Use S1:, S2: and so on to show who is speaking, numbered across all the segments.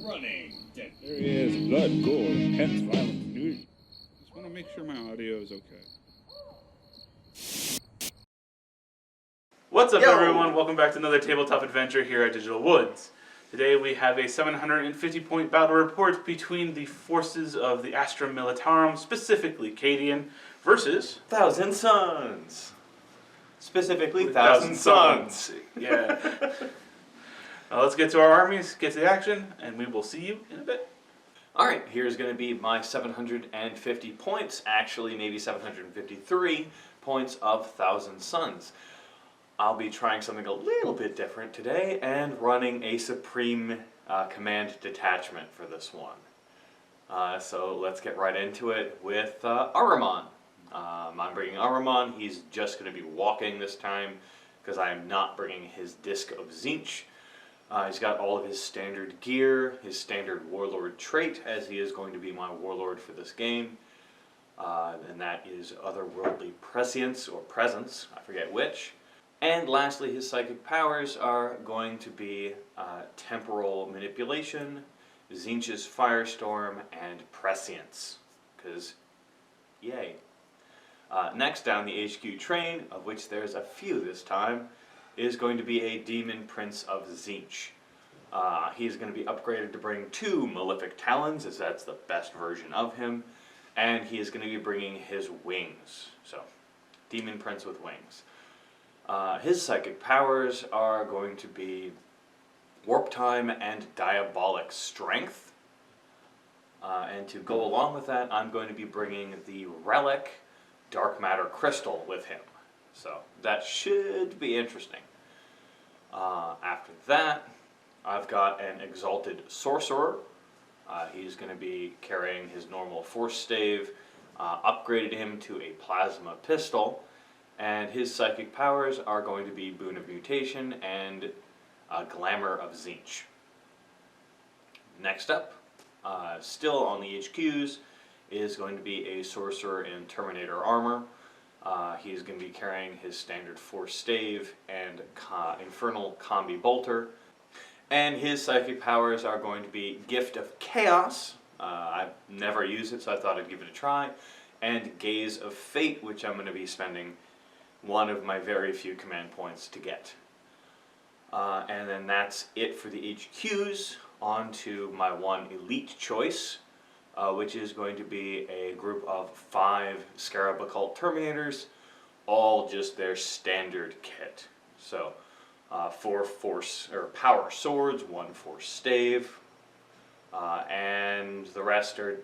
S1: running. There is blood, gore, intense violence, news. Just want to make sure my audio is okay.
S2: What's up, everyone? Welcome back to another tabletop adventure here at Digital Woods. Today we have a 750-point battle report between the forces of the Astra Militarum, specifically Cadian, versus...
S3: Thousand Suns! Specifically, Thousand Suns!
S2: Yeah. Let's get to our armies, get to the action, and we will see you in a bit.
S3: Alright, here's going to be my 750 points, actually maybe 753 points of Thousand Suns. I'll be trying something a little bit different today and running a Supreme Command detachment for this one. So let's get right into it with Ahriman. I'm bringing Ahriman. He's just going to be walking this time because I am not bringing his Disc of Tzeentch. He's got all of his standard gear, his standard warlord trait, as he is going to be my warlord for this game. And that is otherworldly prescience or presence, I forget which. And lastly, his psychic powers are going to be temporal manipulation, Tzeentch's firestorm, and prescience. Because, yay. Next down the HQ train, of which there's a few this time, is going to be a Demon Prince of Tzeentch. He's going to be upgraded to bring 2 Malefic Talons, as that's the best version of him. And he is going to be bringing his wings. So, Demon Prince with wings. His psychic powers are going to be Warp Time and Diabolic Strength. And to go along with that, I'm going to be bringing the Relic Dark Matter Crystal with him. So that should be interesting. After that, I've got an Exalted Sorcerer. He's going to be carrying his normal Force Stave, upgraded him to a Plasma Pistol. And his psychic powers are going to be Boon of Mutation and Glamour of Tzeentch. Next up, still on the HQs, is going to be a Sorcerer in Terminator Armor. He's going to be carrying his standard Force Stave and Infernal Combi Bolter. And his psychic powers are going to be Gift of Chaos. I've never used it, so I thought I'd give it a try. And Gaze of Fate, which I'm going to be spending one of my very few command points to get. And then that's it for the HQs. On to my one elite choice, which is going to be a group of 5 Scarab Occult Terminators, all just their standard kit. So 4 force or power swords, 1 force stave, and the rest are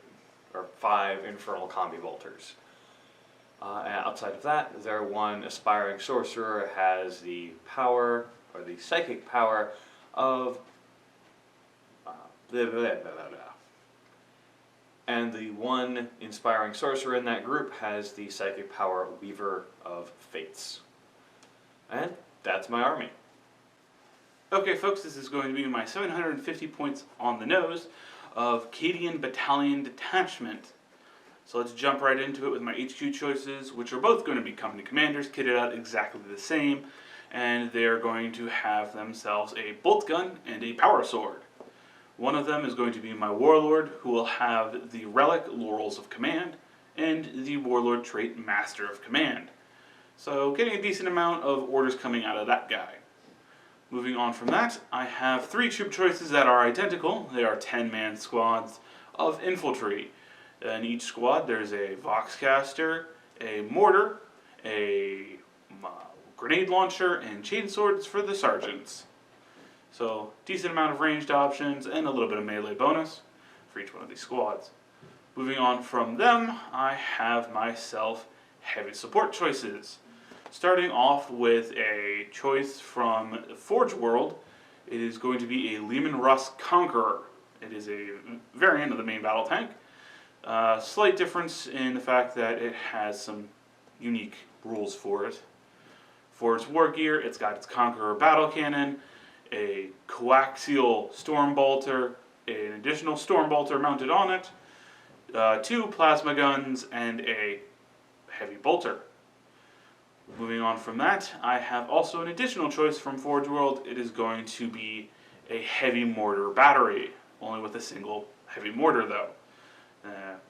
S3: 5 infernal combi bolters. And outside of that, their one aspiring sorcerer has the power, or the psychic power, of and the one inspiring sorcerer in that group has the psychic power Weaver of Fates. And that's my army.
S2: Okay, folks, this is going to be my 750 points on the nose of Cadian Battalion Detachment. So let's jump right into it with my HQ choices, which are both going to be company commanders, kitted out exactly the same, and they're going to have themselves a bolt gun and a power sword. One of them is going to be my warlord, who will have the relic Laurels of Command, and the warlord trait Master of Command. So getting a decent amount of orders coming out of that guy. Moving on from that, I have 3 troop choices that are identical. They are 10-man squads of infantry. In each squad, there's a Voxcaster, a mortar, a grenade launcher, and chainswords for the sergeants. So, decent amount of ranged options and a little bit of melee bonus for each one of these squads. Moving on from them, I have myself heavy support choices. Starting off with a choice from Forge World, it is going to be a Leman Russ Conqueror. It is a variant of the main battle tank. Slight difference in the fact that it has some unique rules for it. For its war gear, it's got its Conqueror battle cannon, a coaxial storm bolter, an additional storm bolter mounted on it, 2 plasma guns, and a heavy bolter. Moving on from that, I have also an additional choice from Forge World. It is going to be a heavy mortar battery. only with a single heavy mortar though.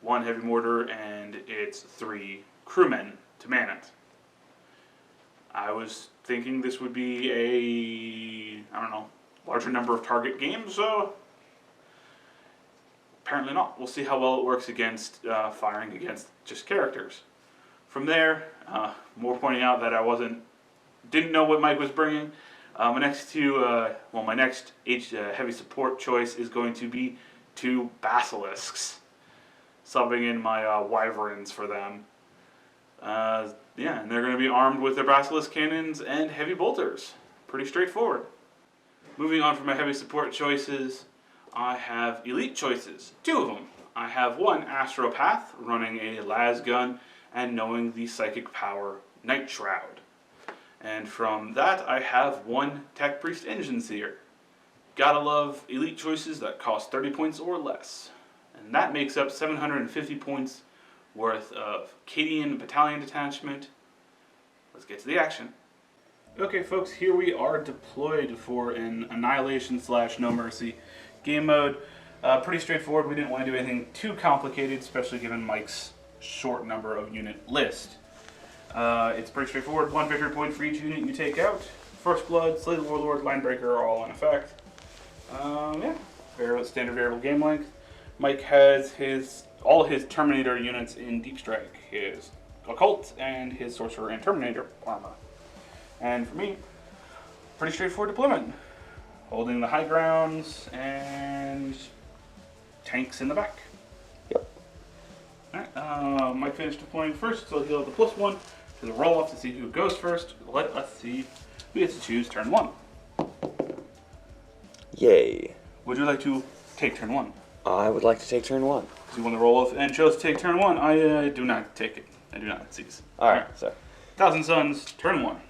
S2: One heavy mortar and it's 3 crewmen to man it. I was thinking this would be a, I don't know, larger number of target games, so apparently not. We'll see how well it works against firing against just characters. From there, more pointing out that I didn't know what Mike was bringing. My next heavy support choice is going to be 2 basilisks, subbing in my wyverns for them. Yeah, and they're going to be armed with their basilisk cannons and heavy bolters. Pretty straightforward. Moving on from my heavy support choices, I have elite choices. 2 of them. I have 1 astropath running a las gun and knowing the psychic power Night Shroud. And from that, I have 1 tech priest engine seer. Gotta love elite choices that cost 30 points or less. And that makes up 750 points worth of Cadian battalion detachment. Let's get to the action. Okay folks, here we are deployed for an annihilation / no mercy game mode. Pretty straightforward. We didn't want to do anything too complicated, especially given Mike's short number of unit list. It's pretty straightforward. 1 victory point for each unit you take out. First Blood, Slay the Warlord, Linebreaker are all in effect. Yeah, standard variable game length. Mike has all his Terminator units in Deep Strike, his Occult, and his Sorcerer and Terminator armor. And for me, pretty straightforward deployment. Holding the high grounds and tanks in the back.
S3: Yep.
S2: Alright, Mike finished deploying first, so he'll have the +1 to the roll off to see who goes first. Let us see who gets to choose turn 1.
S3: Yay.
S2: Would you like to take turn 1?
S3: I would like to take turn 1.
S2: So you want to roll off and chose to take turn 1. I do not take it. I do not seize.
S3: Alright, so.
S2: Thousand Suns, turn 1.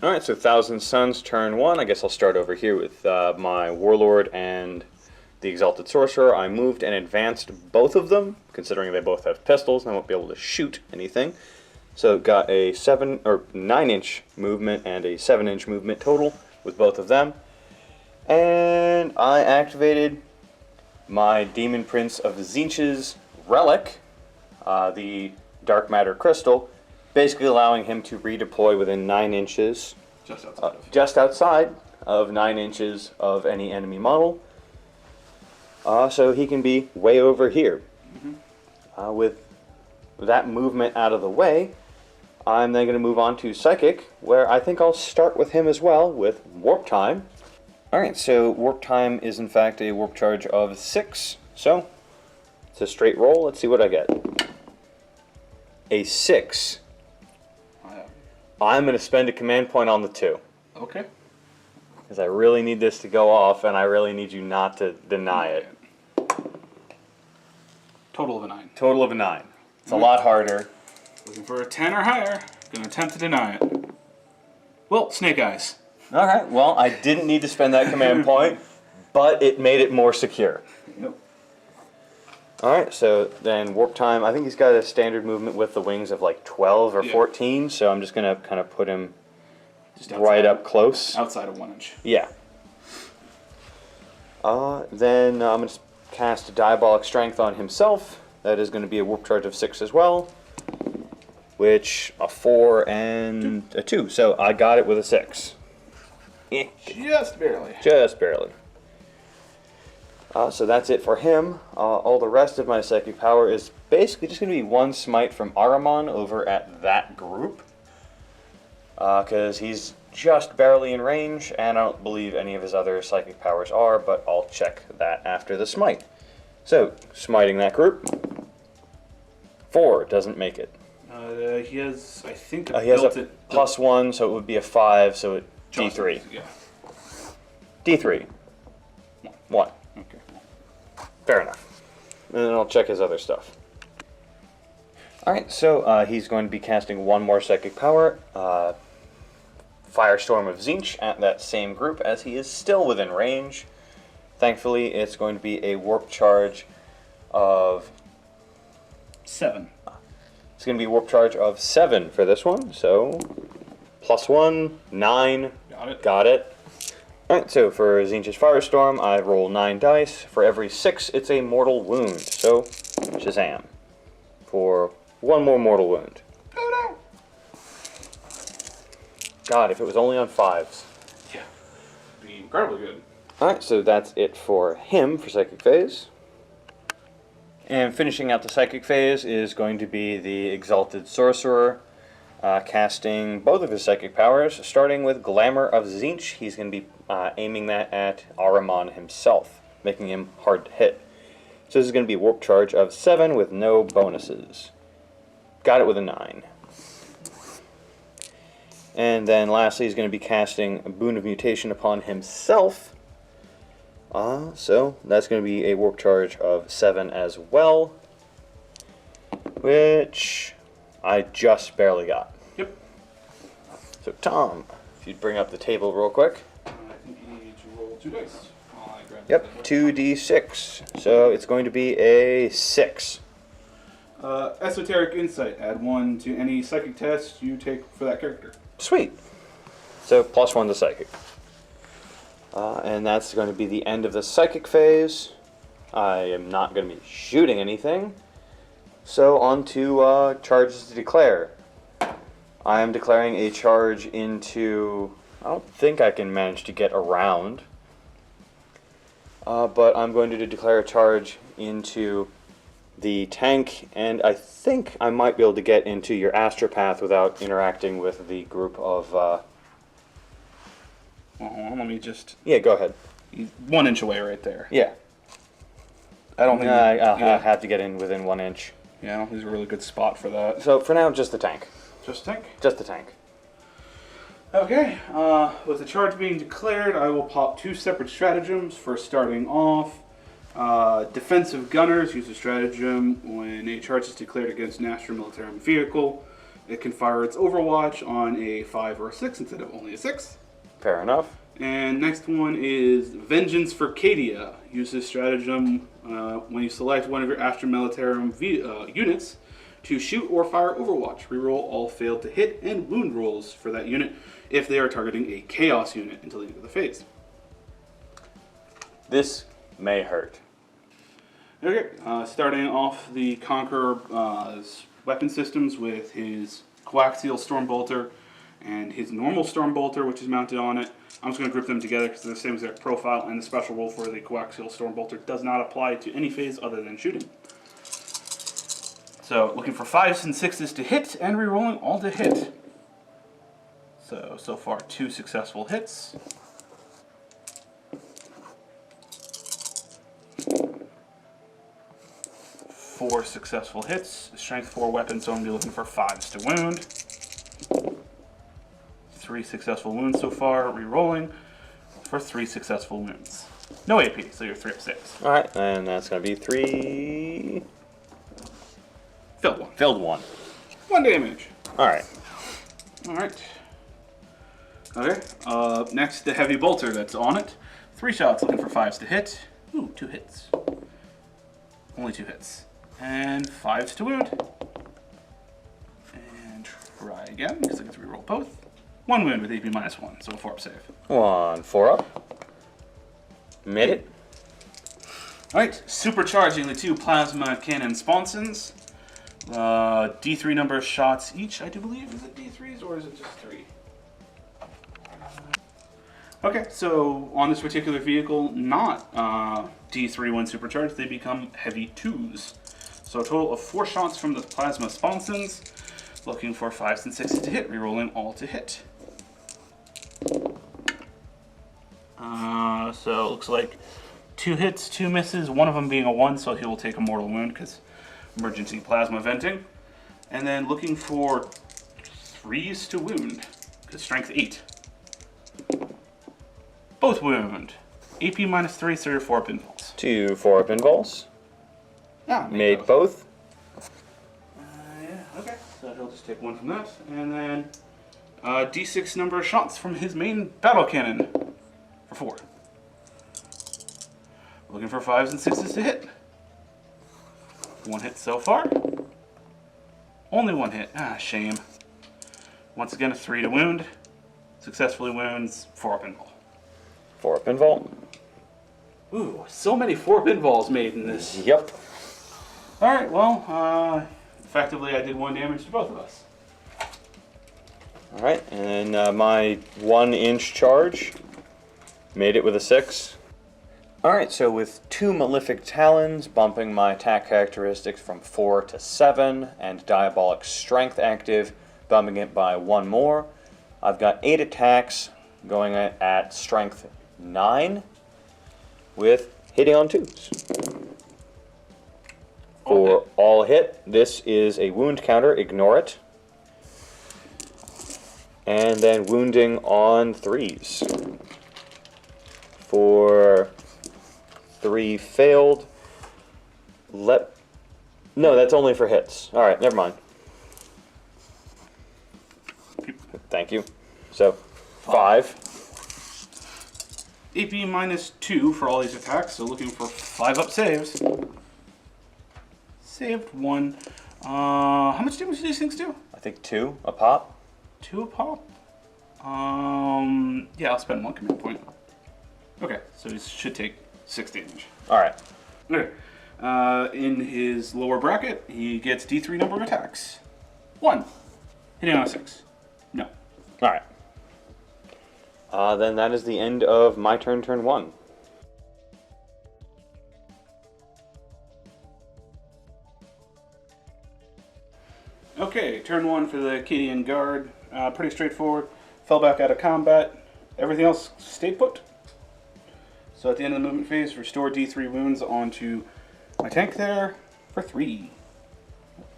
S3: Alright, so Thousand Suns, turn 1. I guess I'll start over here with my Warlord and the Exalted Sorcerer. I moved and advanced both of them, considering they both have pistols, and I won't be able to shoot anything. So got a 9-inch movement and a 7-inch movement total with both of them. And I activated my Demon Prince of Tzeentch's Relic, the Dark Matter Crystal, basically allowing him to redeploy within 9 inches, just outside of 9 inches of any enemy model. So he can be way over here. With that movement out of the way, I'm then going to move on to Psychic, where I think I'll start with him as well, with Warp Time. Alright, so Warp Time is in fact a warp charge of 6, so it's a straight roll. Let's see what I get. A 6. I'm going to spend a command point on the 2.
S2: Okay.
S3: Because I really need this to go off, and I really need you not to deny it.
S2: Total of a 9.
S3: Total of a 9. It's a lot harder.
S2: Looking for a 10 or higher. Gonna attempt to deny it. Well, Snake Eyes.
S3: Alright, well, I didn't need to spend that command point, but it made it more secure.
S2: Yep.
S3: Alright, so then Warp Time, I think he's got a standard movement with the wings of like 12 or 14, so I'm just going to kind of put him just right up close.
S2: Outside of 1 inch.
S3: Yeah. Then I'm going to cast Diabolic Strength on himself. That is going to be a warp charge of 6 as well, which a 4 and a 2. So I got it with a 6.
S2: Just barely.
S3: Just barely. So that's it for him. All the rest of my psychic power is basically just going to be 1 smite from Ahriman over at that group. Because he's just barely in range, and I don't believe any of his other psychic powers are, but I'll check that after the smite. So, smiting that group. 4 doesn't make it.
S2: He has, I think,
S3: he has a +1, so it would be a 5, so it D3.
S2: Yeah.
S3: D3. 1.
S2: Okay.
S3: Fair enough. And then I'll check his other stuff. Alright, so he's going to be casting 1 more psychic power. Firestorm of Tzeentch at that same group, as he is still within range. Thankfully, it's going to be a warp charge of
S2: 7.
S3: It's going to be a warp charge of 7 for this one, so +1, 9.
S2: Got it.
S3: Got it.
S4: Alright, so for Tzeentch's Firestorm, I roll 9 dice. For every 6, it's a mortal wound. So, Shazam. For 1 more mortal wound.
S2: Oh no!
S4: God, if it was only on 5s.
S2: Yeah. Be incredibly good.
S4: Alright, so that's it for him for Psychic Phase. And finishing out the Psychic Phase is going to be the Exalted Sorcerer, casting both of his Psychic powers, starting with Glamour of Tzeentch. He's going to be aiming that at Ahriman himself, making him hard to hit. So this is going to be a Warp Charge of 7 with no bonuses. Got it with a 9. And then lastly, he's going to be casting a Boon of Mutation upon himself. So that's going to be a Warp Charge of 7 as well, which I just barely got.
S2: Yep.
S4: So Tom, if you'd bring up the table real quick.
S2: I think you need to roll 2 dice. While I grab
S4: Yep, 2d6. So it's going to be a 6.
S2: Esoteric Insight. Add 1 to any psychic test you take for that character.
S4: Sweet. So +1 to Psychic. And that's going to be the end of the Psychic Phase. I am not going to be shooting anything. So on to charges to declare. I am declaring a charge into... I don't think I can manage to get around. But I'm going to declare a charge into the tank, and I think I might be able to get into your astropath without interacting with the group of...
S2: Well, hold on, let me just...
S4: Yeah, go ahead.
S2: He's 1 inch away right there.
S4: Yeah.
S2: I don't think...
S4: I'll
S2: yeah.
S4: have to get in within 1 inch.
S2: Yeah, I don't think there's a really good spot for that.
S4: So for now, just the tank.
S2: Just tank?
S4: Just the tank.
S2: Okay, with the charge being declared, I will pop 2 separate stratagems for starting off. Defensive Gunners use a stratagem when a charge is declared against an Astra Militarum vehicle. It can fire its Overwatch on a 5 or a 6 instead of only a 6.
S4: Fair enough.
S2: And next one is Vengeance for Cadia. Use this stratagem when you select one of your Astra Militarum units to shoot or fire Overwatch. Reroll all failed to hit and wound rolls for that unit if they are targeting a Chaos unit until the end of the phase.
S4: This may hurt.
S2: Okay, starting off the Conqueror's weapon systems with his Coaxial Stormbolter and his normal Stormbolter, which is mounted on it. I'm just going to group them together because they're the same exact profile, and the special rule for the Coaxial Stormbolter does not apply to any phase other than shooting. So, looking for 5s and 6s to hit, and rerolling all to hit. So far 2 successful hits. Four successful hits. Strength 4 weapon, so I'm going to be looking for 5s to wound. 3 successful wounds so far, re-rolling for 3 successful wounds. No AP, so you're 3 of 6.
S4: Alright, and that's going to be 3...
S2: Filled 1.
S4: Filled 1.
S2: 1 damage.
S4: Alright.
S2: Alright. Okay, next the Heavy Bolter that's on it. 3 shots, looking for 5s to hit. Ooh, 2 hits. Only 2 hits. And 5s to wound. And try again, because I get to re-roll both. 1 wound with AP -1, so a 4-up save.
S4: 1 4-up. Made it.
S2: Alright, supercharging the 2 plasma cannon sponsons. D3 number of shots each, I do believe. Is it D3s or is it just 3? Okay, so on this particular vehicle, not D3 when supercharged, they become heavy 2s. So a total of 4 shots from the plasma sponsons. Looking for 5s and 6s to hit, rerolling all to hit. So it looks like 2 hits, 2 misses, one of them being a 1, so he will take a mortal wound because emergency plasma venting. And then looking for 3s to wound because strength 8. Both wound. AP -3, so you're 4 pinfalls.
S4: 2 4-up involves.
S2: Yeah,
S4: Made both.
S2: Yeah, okay. So he'll just take 1 from that. And then D6 number of shots from his main battle cannon for 4. Looking for 5s and 6s to hit. 1 hit so far. Only 1 hit. Ah, shame. Once again, a 3 to wound. Successfully wounds, 4-up pinfall.
S4: 4 pinfall.
S2: Ooh, so many 4 pinballs made in this.
S4: Yep.
S2: Alright, well, effectively I did 1 damage to both of us.
S4: Alright, and then my 1-inch charge made it with a 6. Alright, so with 2 Malefic Talons, bumping my attack characteristics from 4 to 7, and Diabolic Strength active, bumping it by 1 more, I've got 8 attacks going at Strength 9, with hitting on 2s. For all hit, this is a wound counter, ignore it. And then wounding on 3s. For 3 failed. No, that's only for hits. Alright, never mind. Thank you. So, 5.
S2: AP minus 2 for all these attacks, so looking for 5 up saves. Saved 1. How much damage do these things do?
S4: I think 2 a pop.
S2: 2 a pop? Yeah, I'll spend 1 command point. Okay, so he should take 6 damage.
S4: Alright.
S2: Okay. In his lower bracket, he gets D3 number of attacks. 1. Hitting on a 6. No.
S4: Alright. Then that is the end of my turn 1.
S2: Okay, turn 1 for the Cadian Guard. Pretty straightforward. Fell back out of combat. Everything else stayed put. So at the end of the movement phase, restore D3 wounds onto my tank there for 3.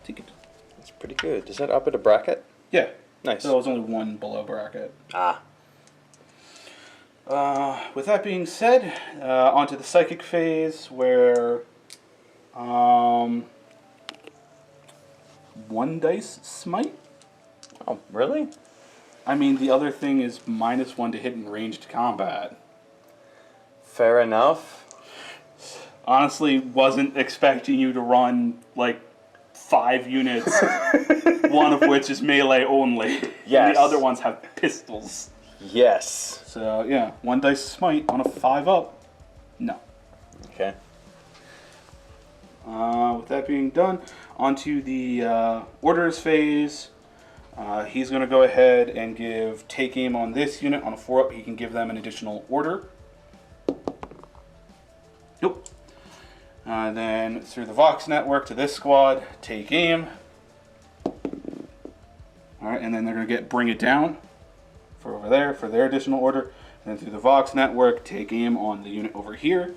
S2: Take it.
S4: That's pretty good. Does that up it a bracket?
S2: Yeah.
S4: Nice.
S2: So it was only 1 below bracket.
S4: Ah.
S2: With that being said, onto the psychic phase where 1 dice smite.
S4: Oh, really?
S2: I mean, the other thing is -1 to hit in ranged combat.
S4: Fair enough.
S2: Honestly, wasn't expecting you to run like 5 units, one of which is melee only.
S4: Yes.
S2: And the other ones have pistols.
S4: Yes.
S2: So yeah, 1 dice smite on a 5 up. No.
S4: Okay.
S2: With that being done, onto the orders phase. He's going to go ahead and give take aim on this unit. On a 4 up, he can give them an additional order. Nope. Then through the Vox network to this squad, take aim. Alright, and then they're going to get bring it down for over there for their additional order. And then through the Vox network, take aim on the unit over here.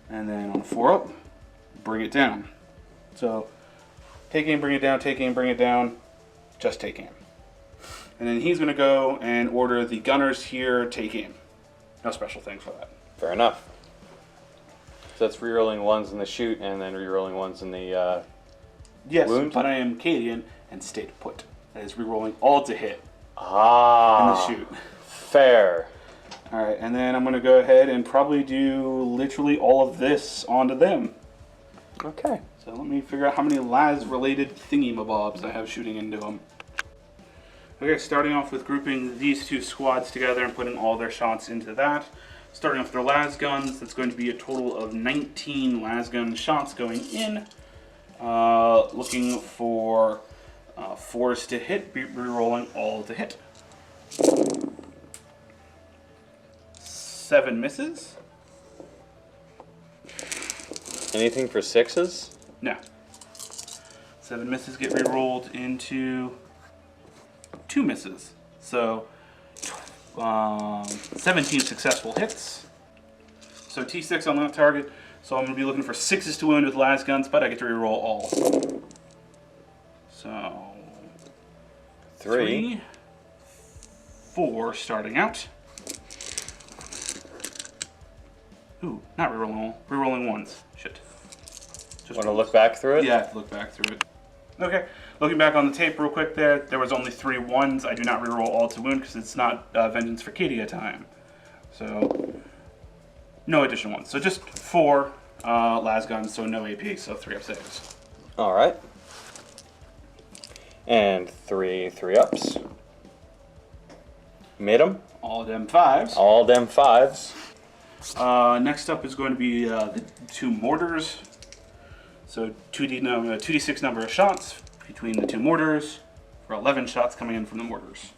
S2: And then on a 4 up, bring it down. So, take aim, bring it down, take aim, bring it down. Just take aim. And then he's going to go and order the gunners here, take aim. No special things for that.
S4: Fair enough. So that's rerolling 1s in the shoot and then rerolling 1s in the
S2: Yes,
S4: wound?
S2: but I am Cadian and stayed put. That is rerolling all to hit in
S4: Ah.
S2: the shoot.
S4: Fair.
S2: Alright, and then I'm going to go ahead and probably do literally all of this onto them.
S4: Okay.
S2: So let me figure out how many Laz-related thingy-mabobs I have shooting into them. Okay, starting off with grouping these 2 squads together and putting all their shots into that. Starting off with their las guns, that's going to be a total of 19 las gun shots going in. Looking for 4s to hit, re-rolling all to hit. 7 misses.
S4: Anything for 6s?
S2: No. 7 misses get re-rolled into 2 misses. So 17 successful hits. So T6 on that target. So I'm going to be looking for 6s to wound with las guns, but I get to re-roll all. So
S4: 3.
S2: 4 starting out. Ooh, not re-rolling all. Re-rolling 1s. Shit. Just
S4: Want to look back through it?
S2: Yeah, I have to look back through it. Okay, looking back on the tape real quick there was only 3 1s. I do not reroll all to wound because it's not Vengeance for Cadia time. So, no additional ones. So just 4 las guns, so no AP, so 3 up saves.
S4: Alright. And 3 3-ups. Made them?
S2: All them 5s.
S4: All them 5s.
S2: Next up is going to be the 2 mortars. So 2d6 number of shots between the 2 mortars for 11 shots coming in from the mortars.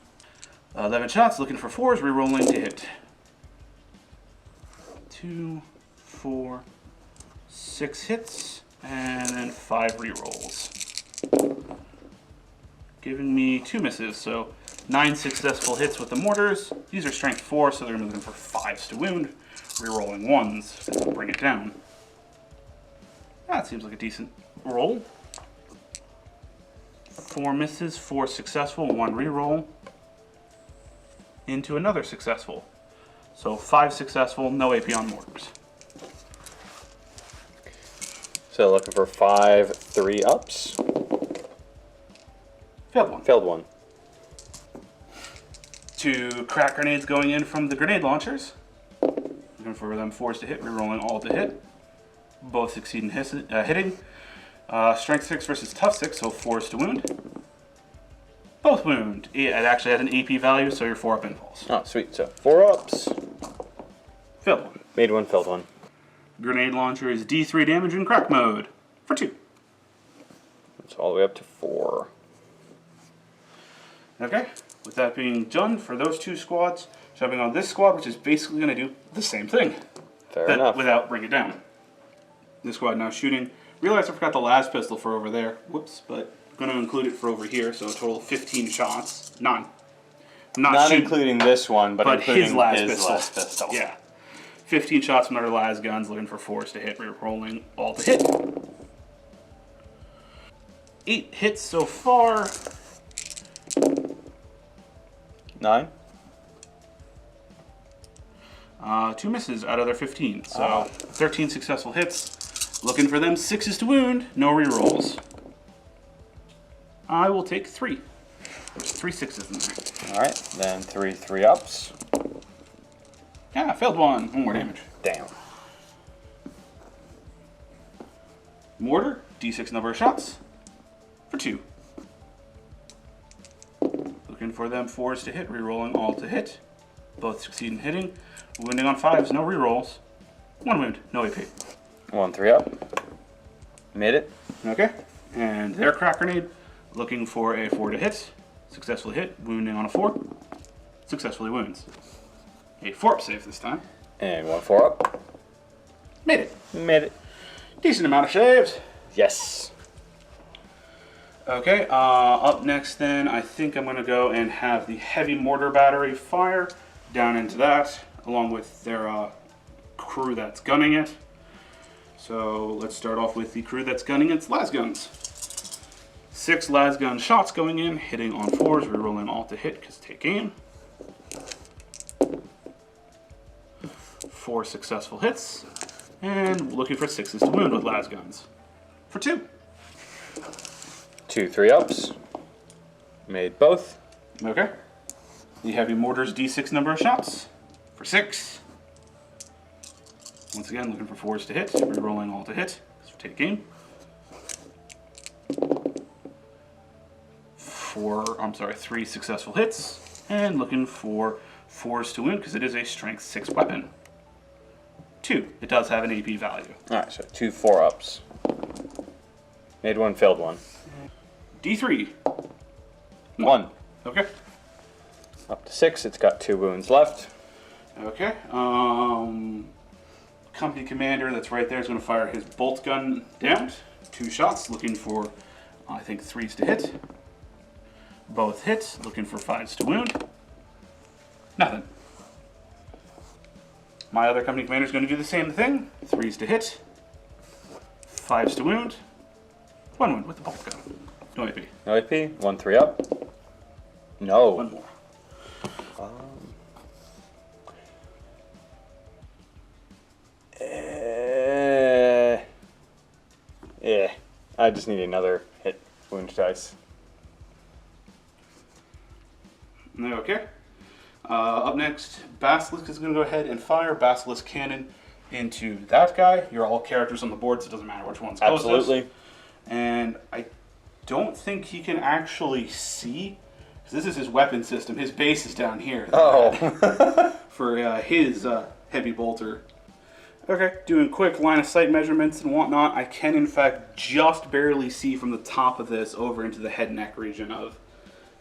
S2: 11 shots, looking for 4s, rerolling to hit. 2, 4, 6 hits, and then 5 rerolls. Giving me 2 misses, so 9 successful hits with the mortars. These are strength 4, so they're looking for 5s to wound. Rerolling 1s to bring it down. That seems like a decent roll. 4 misses, 4 successful, 1 reroll. Into another successful. So 5 successful, no AP on mortars.
S4: So looking for 5 3-ups.
S2: Failed 1.
S4: Failed 1.
S2: 2 crack grenades going in from the grenade launchers. Looking for them 4s to hit, rerolling all to hit. Both succeed in hitting. Strength 6 versus tough 6, so 4s to wound. Both wound. It actually has an AP value, so you're 4-up impulse.
S4: Oh, sweet. So 4-ups.
S2: Failed 1.
S4: Made 1, failed 1.
S2: Grenade launcher is D3 damage in crack mode for 2.
S4: It's all the way up to 4.
S2: Okay, with that being done for those 2 squads, jumping on this squad, which is basically going to do the same thing.
S4: Fair enough.
S2: Without bring it down. This squad now shooting. Realized I forgot the last pistol for over there. Whoops, but I'm going to include it for over here, so a total of 15 shots. None.
S4: Not including this one, but including
S2: his last pistol. Yeah. 15 shots from their last guns, looking for 4s to hit, rolling all to hit. 8 hits so far.
S4: 9.
S2: 2 misses out of their 15. So 13 successful hits. Looking for them 6s to wound, no rerolls. I will take 3. There's 3 6s in there.
S4: Alright, then 3 3-ups.
S2: Yeah, failed 1. 1 more damage.
S4: Damn.
S2: Mortar, D6 number of shots for 2. Looking for them 4s to hit, rerolling all to hit. Both succeed in hitting. Wounding on 5s, no rerolls. 1 wound, no AP.
S4: 1 3-up. Made it.
S2: Okay. And their crack grenade, looking for a 4 to hit. Successfully hit, wounding on a 4. Successfully wounds. A 4-up save this time.
S4: And 1 4-up.
S2: Made it.
S4: Made it.
S2: Decent amount of saves.
S4: Yes.
S2: Okay, up next then, I think I'm going to go and have the heavy mortar battery fire down into that, along with their crew that's gunning it. So let's start off with the crew that's gunning its las guns. 6 las gun shots going in, hitting on 4s, rerolling all to hit because take aim. 4 successful hits, and looking for 6s to wound with las guns for 2.
S4: 2 3-ups. Made both.
S2: Okay. The heavy mortar's D6 number of shots for 6. Once again, looking for 4s to hit, rerolling all to hit, because we take aim. 3 successful hits, and looking for 4s to win, because it is a strength 6 weapon. 2, it does have an AP value.
S4: Alright, so 2 4-ups. Made 1, failed 1.
S2: D3.
S4: 1.
S2: Okay.
S4: Up to 6, it's got 2 wounds left.
S2: Okay. Company commander that's right there is going to fire his bolt gun down. 2 shots, looking for, I think, 3s to hit. Both hits, looking for 5s to wound. Nothing. My other company commander is going to do the same thing. 3s to hit. 5s to wound. 1 wound with the bolt gun. No AP.
S4: No AP. 1 3-up. No.
S2: 1 more.
S4: Yeah. I just need another hit wound dice.
S2: Okay. Up next, Basilisk is going to go ahead and fire Basilisk Cannon into that guy. You're all characters on the board, so it doesn't matter which one's closest.
S4: Absolutely.
S2: And I don't think he can actually see
S5: This is his weapon system. His base is down here.
S4: Oh.
S5: For his heavy bolter. Okay, doing quick line of sight measurements and whatnot. I can in fact just barely see from the top of this over into the head neck region of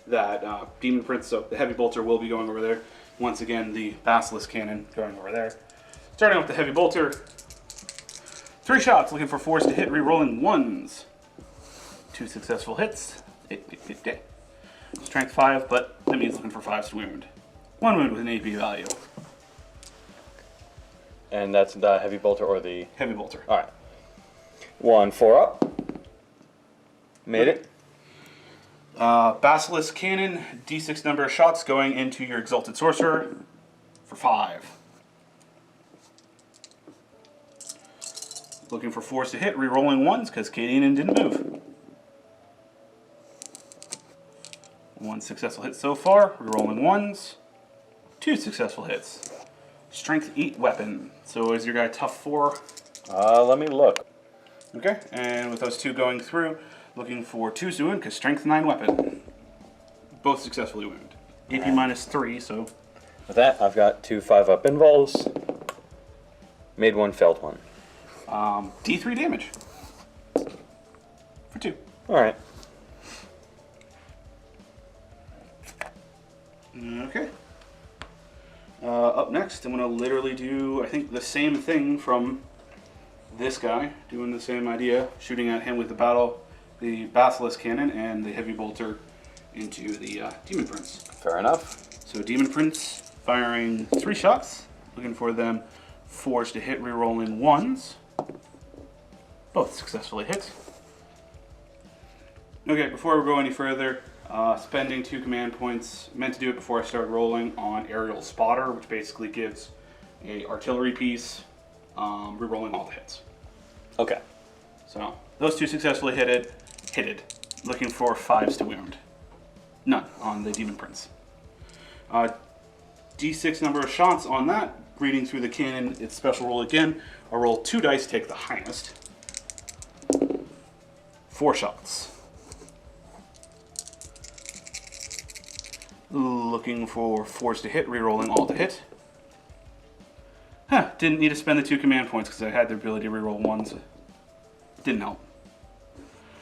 S5: that Demon Prince. So the heavy bolter will be going over there. Once again, the Basilisk Cannon going over there. Starting with the heavy bolter. 3 shots, looking for 4s to hit, re-rolling 1s. 2 successful hits. Strength 5, but that means looking for 5s to wound. 1 wound with an AP value.
S4: And that's the heavy bolter or the...
S5: Heavy bolter.
S4: Alright. 1 4 up. Made it.
S5: Basilisk Cannon, D6 number of shots going into your Exalted Sorcerer for 5. Looking for 4s to hit, re-rolling 1s because Cadian didn't move. 1 successful hit so far, re-rolling 1s. 2 successful hits. Strength 8 weapon. So is your guy tough 4?
S4: Let me look.
S5: Okay, and with those 2 going through, looking for 2s to wound because strength 9 weapon. Both successfully wound. AP minus 3, so...
S4: With that, I've got 2 5-up invols. Made 1, failed 1.
S5: D3 damage. For 2.
S4: Alright.
S5: Okay. Up next, I'm going to literally do, I think, the same thing from this guy. Doing the same idea. Shooting at him with the Basilisk Cannon and the Heavy Bolter into the Demon Prince.
S4: Fair enough.
S5: So Demon Prince firing 3 shots. Looking for them 4s to hit, re-rolling 1s. Both successfully hit. Okay, before we go any further, spending 2 command points, meant to do it before I start rolling, on Aerial Spotter, which basically gives a artillery piece, re-rolling all the hits.
S4: Okay.
S5: So, those 2 successfully hitted, looking for 5s to wound. None on the Demon Prince. D6 number of shots on that, reading through the cannon, it's special roll again. I'll roll 2 dice, take the highest. 4 shots. Looking for 4s to hit, re-rolling all to hit. Didn't need to spend the 2 command points because I had the ability to re-roll 1s. Didn't help.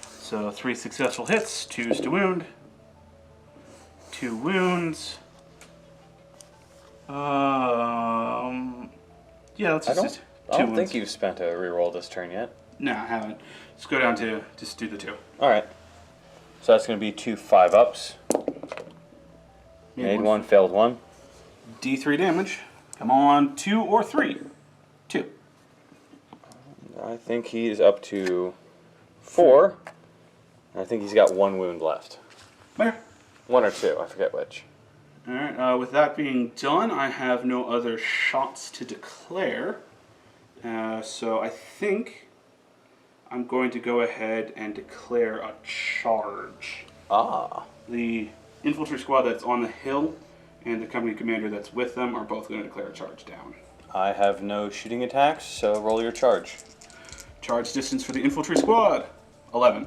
S5: So 3 successful hits, 2s to wound. 2 wounds. Yeah, let's just
S4: I don't think you've spent a reroll this turn yet.
S5: No, I haven't. Let's go down to just do the 2.
S4: Alright. So that's going to be 2 5-ups. Made 1, failed 1.
S5: D3 damage. Come on, 2 or 3. 2.
S4: I think he's up to 4. I think he's got 1 wound left.
S5: There.
S4: 1 or 2, I forget which.
S5: Alright, with that being done, I have no other shots to declare. So I think I'm going to go ahead and declare a charge.
S4: Ah.
S5: The infantry squad that's on the hill and the company commander that's with them are both going to declare a charge down.
S4: I have no shooting attacks, so roll your charge.
S5: Charge distance for the infantry squad, 11.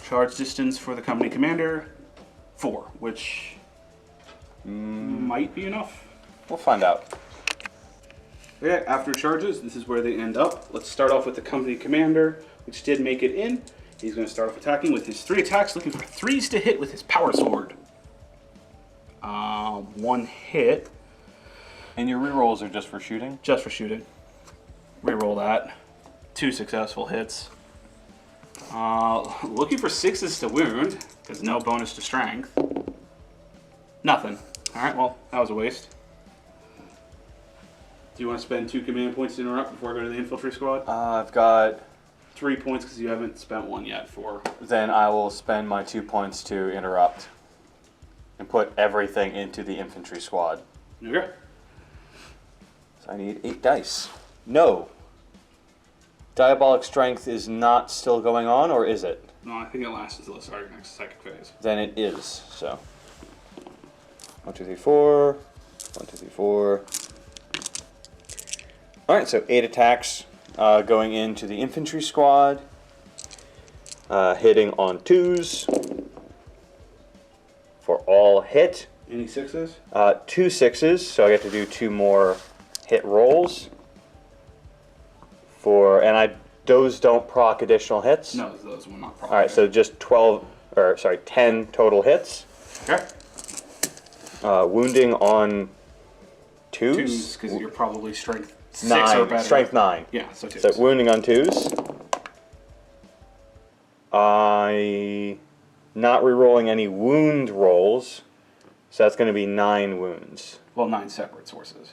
S5: Charge distance for the company commander, 4, which might be enough.
S4: We'll find out.
S5: Okay, after charges, this is where they end up. Let's start off with the company commander, which did make it in. He's going to start off attacking with his 3 attacks, looking for 3s to hit with his power sword. 1 hit.
S4: And your rerolls are just for shooting?
S5: Just for shooting. Reroll that. 2 successful hits. Looking for 6s to wound, because no bonus to strength. Nothing. Alright, well, that was a waste. Do you want to spend 2 command points to interrupt before I go to the infantry squad?
S4: I've got...
S5: 3 points because you haven't spent 1 yet for...
S4: Then I will spend my 2 points to interrupt. And put everything into the infantry squad.
S5: Okay.
S4: So I need 8 dice. No. Diabolic Strength is not still going on, or is it?
S5: No, I think it lasts until the start of your next psychic phase.
S4: Then it is, so. 1, 2, 3, 4. 1, 2, 3, 4. Alright, so 8 attacks going into the infantry squad. Hitting on 2s. for all hit.
S5: Any sixes?
S4: 2 6s, so I get to do 2 more hit rolls. Those don't proc additional hits.
S5: No, those will not proc.
S4: All right, so just 10 total hits.
S5: Okay.
S4: Wounding on 2s.
S5: 2s, because you're probably strength 6
S4: 9,
S5: or better.
S4: strength 9.
S5: Yeah, so 2s.
S4: So wounding on 2s. I not rerolling any wound rolls, so that's going to be 9 wounds.
S5: Well, 9 separate sources.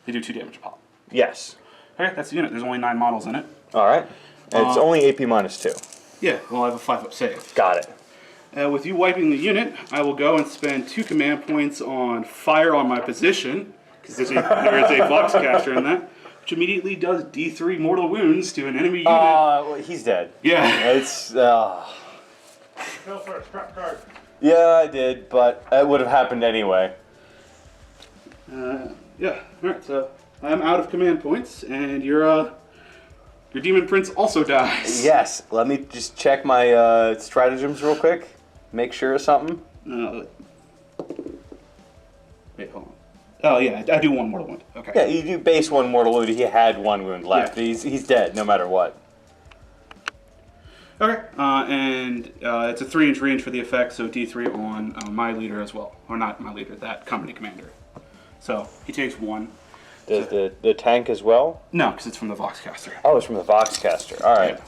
S5: They do 2 damage a pop.
S4: Yes.
S5: Okay, that's the unit. There's only 9 models in it.
S4: All right. And it's only AP -2.
S5: Yeah, well, I have a 5-up save.
S4: Got it.
S5: With you wiping the unit, I will go and spend 2 command points on fire on my position, because there is a Voxcaster in that, which immediately does D3 mortal wounds to an enemy unit.
S4: Well, he's dead.
S5: Yeah.
S4: It's.
S1: Fell first, trap card.
S4: Yeah, I did, but it would have happened anyway.
S5: Yeah. Alright, so I'm out of command points, and your Demon Prince also dies.
S4: Yes. Let me just check my stratagems real quick. Make sure of something.
S5: Wait, hold on. Oh, yeah, I do 1 mortal wound. Okay.
S4: Yeah, you do base 1 mortal wound. He had 1 wound left.
S5: Yeah.
S4: He's dead no matter what.
S5: Okay, and it's a 3-inch range for the effect, so D3 on my leader as well. Or not my leader, that company commander. So he takes 1.
S4: Does the tank as well?
S5: No, because it's from the Voxcaster.
S4: Oh, it's from the Voxcaster. All right.
S5: Yeah.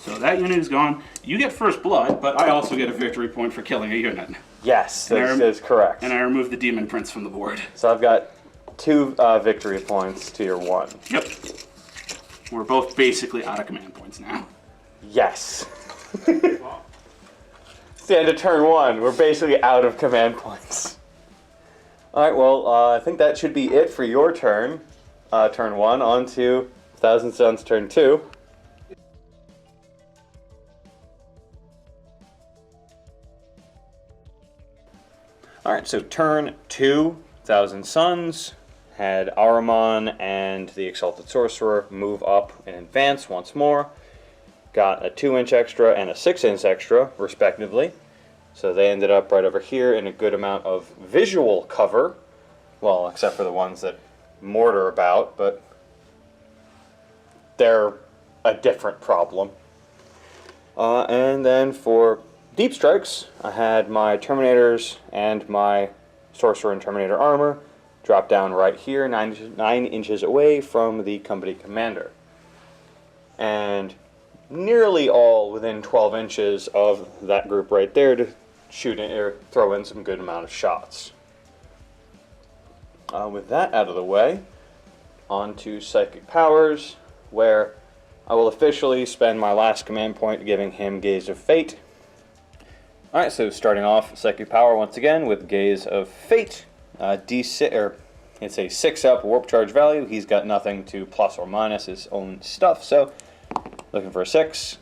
S5: So that unit is gone. You get first blood, but I also get a victory point for killing a unit.
S4: Yes,
S5: And
S4: that's correct.
S5: And I remove the Demon Prince from the board.
S4: So I've got 2 victory points to your 1.
S5: Yep. We're both basically out of command points now.
S4: Yes. It's the end of turn 1. We're basically out of command points. Alright, well, I think that should be it for your turn. Turn 1, on to Thousand Suns turn 2. Alright, so turn 2, Thousand Suns, had Ahriman and the Exalted Sorcerer move up and advance once more. Got a 2-inch extra and a 6-inch extra, respectively. So they ended up right over here in a good amount of visual cover. Well, except for the ones that mortar about, but they're a different problem. And then for deep strikes, I had my Terminators and my Sorcerer and Terminator armor drop down right here, 9 inches away from the company commander. And nearly all within 12 inches of that group right there to shoot in, or throw in some good amount of shots. With that out of the way, on to Psychic Powers, where I will officially spend my last command point giving him Gaze of Fate. Alright, so starting off Psychic Power once again with Gaze of Fate. D6, it's a 6-up warp charge value. He's got nothing to plus or minus his own stuff, so looking for a 6.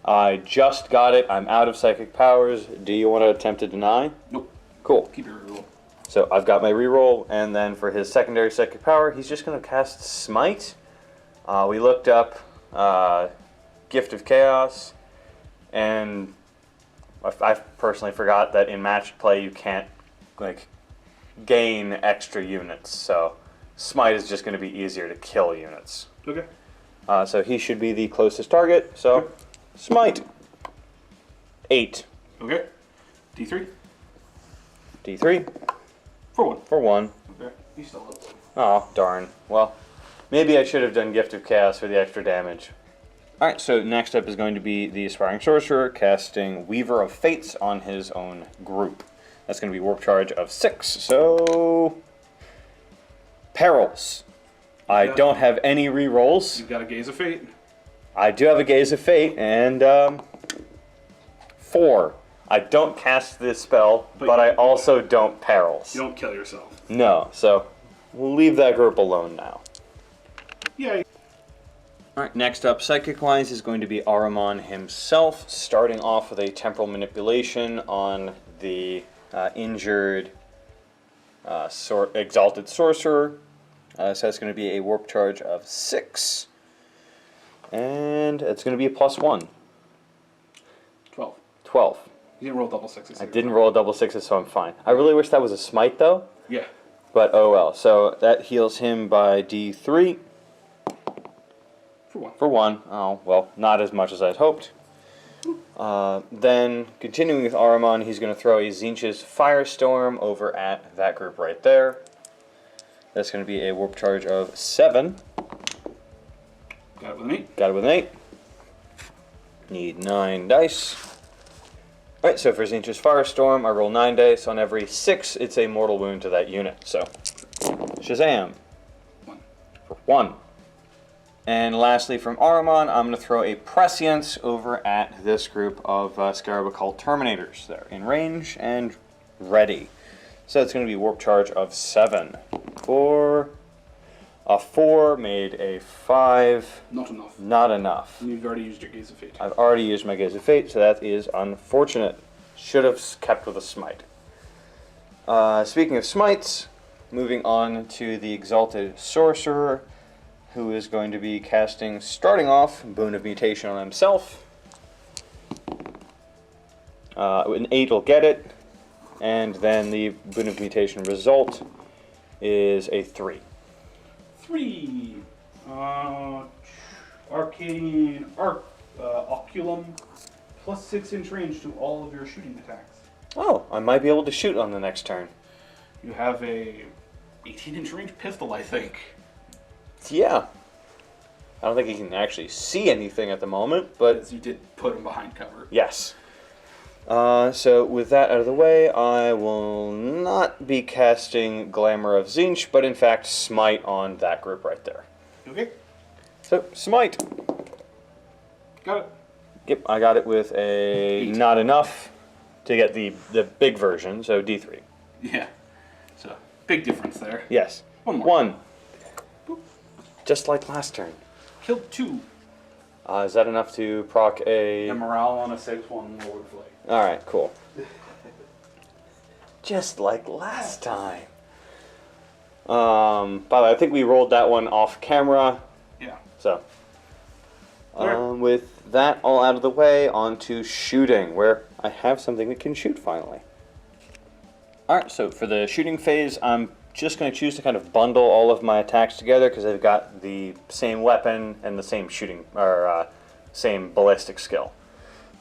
S4: I just got it. I'm out of Psychic Powers. Do you want to attempt to deny?
S5: Nope.
S4: Cool.
S5: Keep your reroll.
S4: So I've got my reroll, and then for his secondary Psychic Power, he's just going to cast Smite. We looked up Gift of Chaos, and I personally forgot that in matched play you can't gain extra units, so Smite is just going to be easier to kill units.
S5: Okay.
S4: So he should be the closest target, so Smite. 8.
S5: Okay. D3.
S4: D3.
S5: For 1.
S4: For 1.
S5: Okay. You still up.
S4: Oh, darn. Well, maybe I should have done Gift of Chaos for the extra damage. Alright, so next up is going to be the Aspiring Sorcerer casting Weaver of Fates on his own group. That's going to be Warp Charge of 6, so Perils. I don't have any rerolls.
S5: You've got a Gaze of Fate.
S4: I do have a Gaze of Fate, and 4. I don't cast this spell, but I also don't Perils.
S5: You don't kill yourself.
S4: No, so we'll leave that group alone now.
S5: Yay.
S4: Alright, next up, Psychic-wise, is going to be Ahriman himself, starting off with a Temporal Manipulation on the injured Exalted Sorcerer. So that's going to be a Warp Charge of 6. And it's going to be a +1.
S5: 12.
S4: 12.
S5: You didn't roll double sixes.
S4: I didn't roll double sixes, so I'm fine. I really wish that was a smite, though.
S5: Yeah.
S4: But oh well. So that heals him by D3.
S5: For 1.
S4: For 1. Oh, well, not as much as I'd hoped. Then, continuing with Ahriman, he's going to throw a Tzeentch's Firestorm over at that group right there. That's going to be a warp charge of 7.
S5: Got it with an 8.
S4: Got it with an 8. Need 9 dice. Alright, so for Tzeentch's Firestorm, I roll 9 dice. On every 6, it's a mortal wound to that unit. So, Shazam.
S5: 1.
S4: For 1. And lastly, from Ahriman, I'm going to throw a Prescience over at this group of Scarab Occult Terminators. They're in range and ready. So it's going to be warp charge of 7. For a 4 made a 5.
S5: Not enough.
S4: Not enough.
S5: You've already used your Gaze of Fate.
S4: I've already used my Gaze of Fate, so that is unfortunate. Should have kept with a smite. Speaking of smites, moving on to the Exalted Sorcerer, who is going to be casting, starting off, Boon of Mutation on himself. An 8 will get it, and then the Boon of Mutation result is a 3.
S5: 3. Arcane Oculum. Plus 6-inch range to all of your shooting attacks.
S4: Oh, I might be able to shoot on the next turn.
S5: You have a 18-inch range pistol, I think.
S4: Yeah. I don't think he can actually see anything at the moment, but
S5: As you did put him behind cover.
S4: yes. So with that out of the way, I will not be casting Glamour of Tzeentch, but in fact Smite on that group right there.
S5: Okay.
S4: So, Smite.
S5: Got it.
S4: Yep, I got it with a
S5: 8.
S4: not enough to get the big version, so D3.
S5: Yeah. So, big difference there.
S4: Yes.
S5: One more.
S4: 1. Just like last turn.
S5: Killed 2.
S4: Is that enough to proc a...
S5: And morale on a 6-1 Lord Flay.
S4: Alright, cool. Just like last time. By the way, I think we rolled that one off camera.
S5: Yeah.
S4: So,
S5: Alright.
S4: with that all out of the way, on to shooting, where I have something that can shoot finally. Alright, so for the shooting phase, I'm just going to choose to kind of bundle all of my attacks together because they've got the same weapon and the same shooting, or same ballistic skill.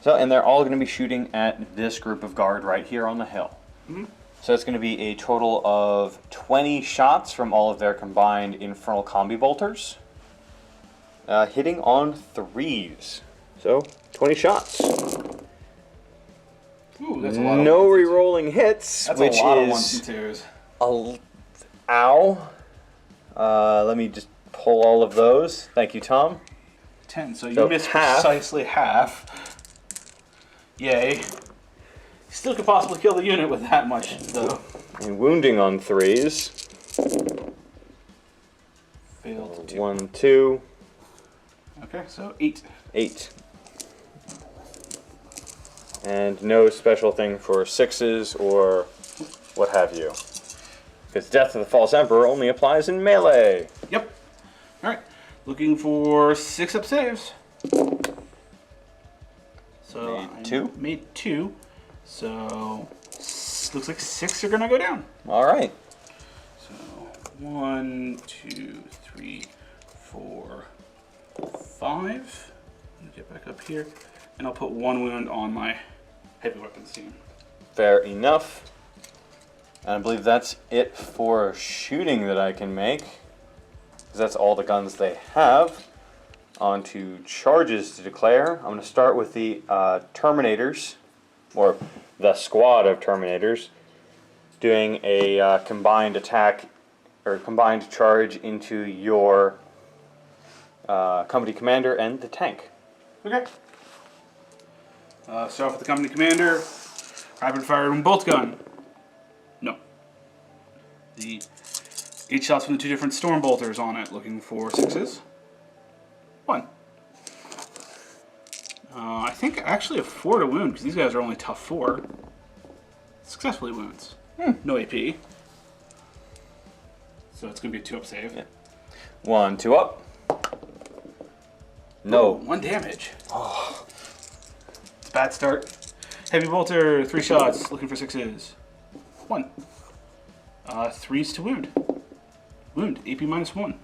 S4: So, and they're all going to be shooting at this group of guard right here on the hill.
S5: Mm-hmm.
S4: So it's going to be a total of 20 shots from all of their combined Infernal Combi Bolters. Hitting on 3s. So, 20 shots.
S5: Ooh, that's a lot of
S4: No
S5: ones.
S4: re-rolling hits,
S5: That's
S4: which
S5: a lot of
S4: is...
S5: ones and twos.
S4: Ow. Let me just pull all of those. Thank you, Tom.
S5: 10, so you
S4: So
S5: missed
S4: half.
S5: precisely half. Yay. Still could possibly kill the unit with that much, though.
S4: And wounding on 3s.
S5: Failed to
S4: 1, 2,
S5: Okay, so 8.
S4: 8. And no special thing for 6s or what have you. Because Death of the False Emperor only applies in melee.
S5: Yep. Alright. Looking for 6 up saves. So
S4: Made
S5: I
S4: 2.
S5: Made 2. So looks like 6 are gonna go down.
S4: Alright.
S5: So 1, 2, 3, 4, 5. Let me get back up here. And I'll put 1 wound on my heavy weapons team.
S4: Fair enough. And I believe that's it for shooting that I can make. Because that's all the guns they have. On to charges to declare. I'm going to start with the Terminators, or the squad of Terminators, doing a combined attack, or combined charge into your company commander and the tank.
S5: Okay. Start off with the company commander. Rapid fire bolt gun. No. The 8 shots from the 2 different storm bolters on it, looking for 6s. 1. I think actually a 4 to wound because these guys are only tough 4. Successfully wounds. No AP. So it's gonna be a 2 up save.
S4: Yeah. 1, 2 up. No.
S5: Ooh, 1 damage. It's a bad start. Heavy bolter, 3 shots, looking for 6s. 1. 3s to wound. Wound, AP -1.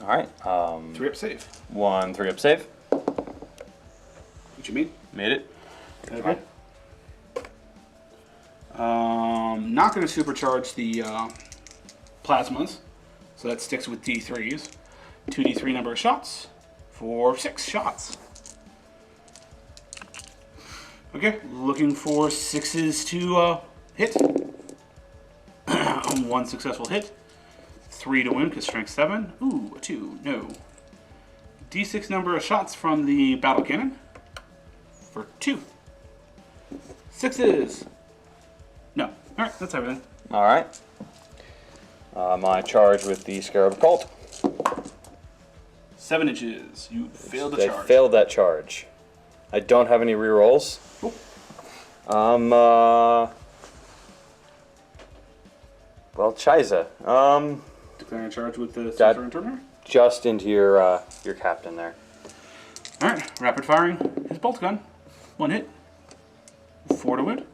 S4: Alright.
S5: 3 up save.
S4: 1 3 up save.
S5: What you mean?
S4: Made it.
S5: Okay. Not going to supercharge the plasmas, so that sticks with D3s. 2d3 number of shots for 6 shots. Okay, looking for 6s to hit. 1 successful hit. 3 to win because strength 7. Ooh, a 2. No. D6 number of shots from the battle cannon for 2. 6s. No. Alright, that's everything.
S4: Alright. My charge with the Scarab Cult.
S5: 7 inches. You failed the
S4: They
S5: charge.
S4: failed that charge. I don't have any rerolls. Well, Chiza.
S5: Declaring a charge with the Sorcerer Interpreter.
S4: Just into your captain there.
S5: Alright, rapid firing. His bolt gun. 1 hit. 4 to wound.